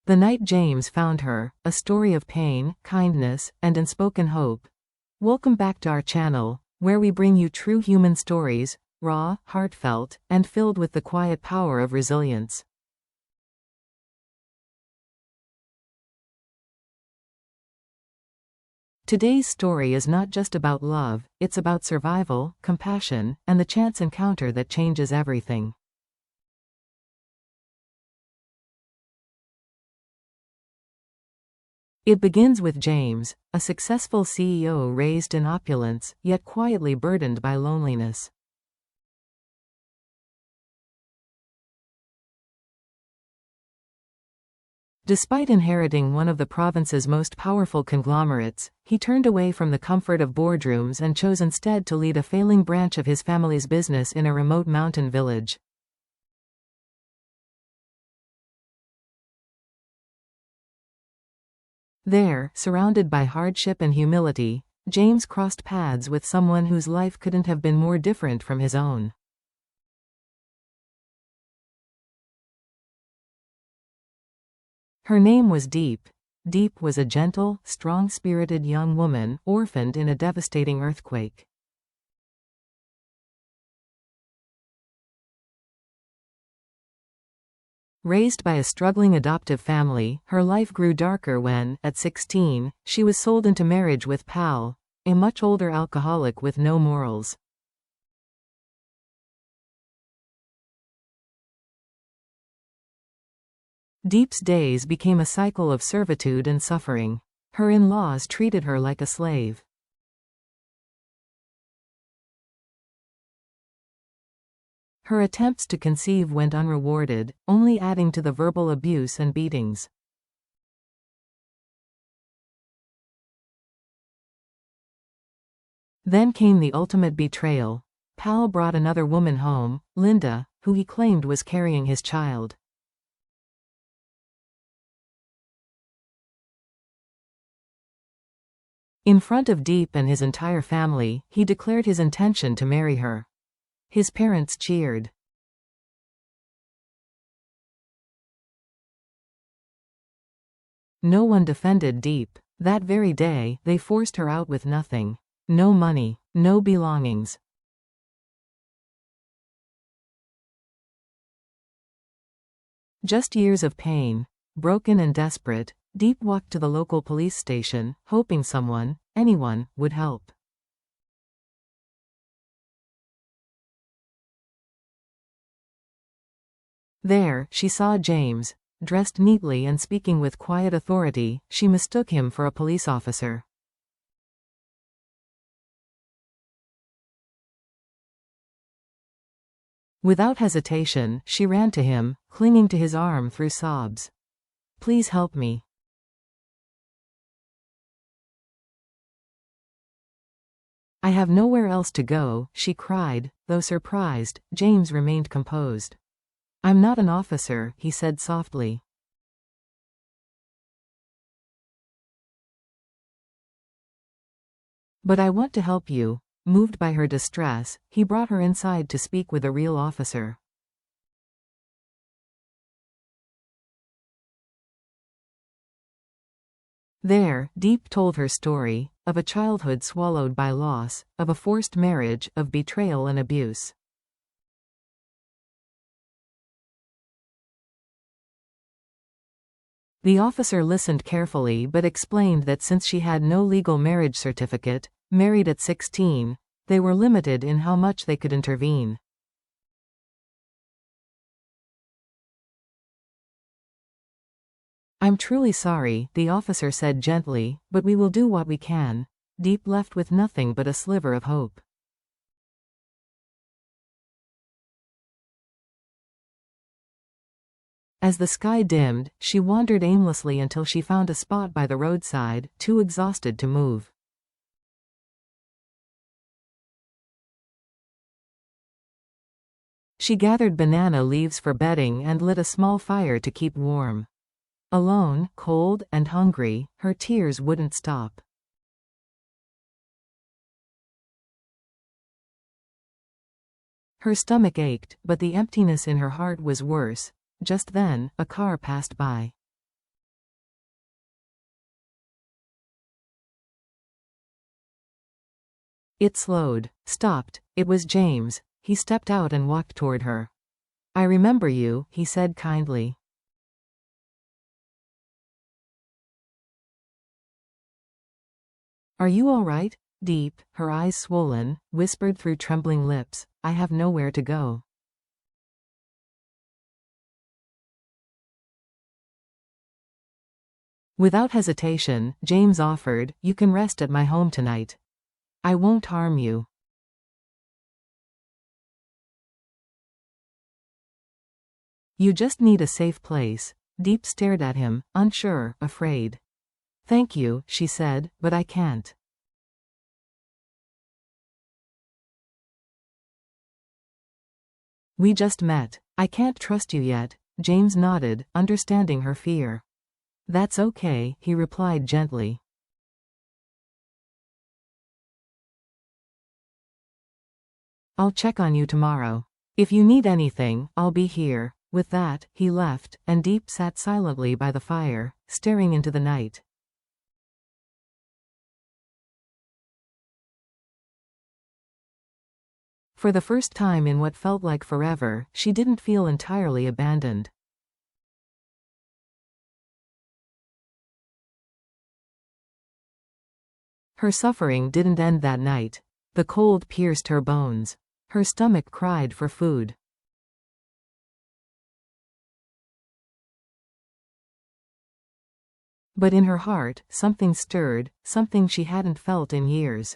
The night James found her, a story of pain, kindness, and unspoken hope. Welcome back to our channel, where we bring you true human stories, raw, heartfelt, and filled with the quiet power of resilience. Today's story is not just about love, it's about survival, compassion, and the chance encounter that changes everything. It begins with James, a successful CEO raised in opulence, yet quietly burdened by loneliness. Despite inheriting one of the province's most powerful conglomerates, he turned away from the comfort of boardrooms and chose instead to lead a failing branch of his family's business in a remote mountain village. There, surrounded by hardship and humility, James crossed paths with someone whose life couldn't have been more different from his own. Her name was Deep. Deep was a gentle, strong-spirited young woman, orphaned in a devastating earthquake. Raised by a struggling adoptive family, her life grew darker when, at 16, she was sold into marriage with Pal, a much older alcoholic with no morals. Deep's days became a cycle of servitude and suffering. Her in-laws treated her like a slave. Her attempts to conceive went unrewarded, only adding to the verbal abuse and beatings. Then came the ultimate betrayal. Pal brought another woman home, Linda, who he claimed was carrying his child. In front of Deep and his entire family, he declared his intention to marry her. His parents cheered. No one defended Deep. That very day, they forced her out with nothing. No money, no belongings. Just years of pain. Broken and desperate, Deep walked to the local police station, hoping someone, anyone, would help. There, she saw James. Dressed neatly and speaking with quiet authority, she mistook him for a police officer. Without hesitation, she ran to him, clinging to his arm through sobs. "Please help me." "I have nowhere else to go," she cried, though surprised. James remained composed. "I'm not an officer," he said softly. "But I want to help you." Moved by her distress, he brought her inside to speak with a real officer. There, Deep told her story, of a childhood swallowed by loss, of a forced marriage, of betrayal and abuse. The officer listened carefully but explained that since she had no legal marriage certificate, married at 16, they were limited in how much they could intervene. "I'm truly sorry," the officer said gently, "but we will do what we can." Deep left with nothing but a sliver of hope. As the sky dimmed, she wandered aimlessly until she found a spot by the roadside, too exhausted to move. She gathered banana leaves for bedding and lit a small fire to keep warm. Alone, cold, and hungry, her tears wouldn't stop. Her stomach ached, but the emptiness in her heart was worse. Just then, a car passed by. It slowed, stopped. It was James. He stepped out and walked toward her. I remember you, he said kindly. Are you all right? Deep, her eyes swollen, whispered through trembling lips, I have nowhere to go. Without hesitation, James offered, you can rest at my home tonight. I won't harm you. You just need a safe place. Deep stared at him, unsure, afraid. Thank you, she said, but I can't. We just met. I can't trust you yet. James nodded, understanding her fear. That's okay, he replied gently. I'll check on you tomorrow. If you need anything, I'll be here. With that, he left, and Deep sat silently by the fire, staring into the night. For the first time in what felt like forever, she didn't feel entirely abandoned. Her suffering didn't end that night. The cold pierced her bones. Her stomach cried for food. But in her heart, something stirred, something she hadn't felt in years.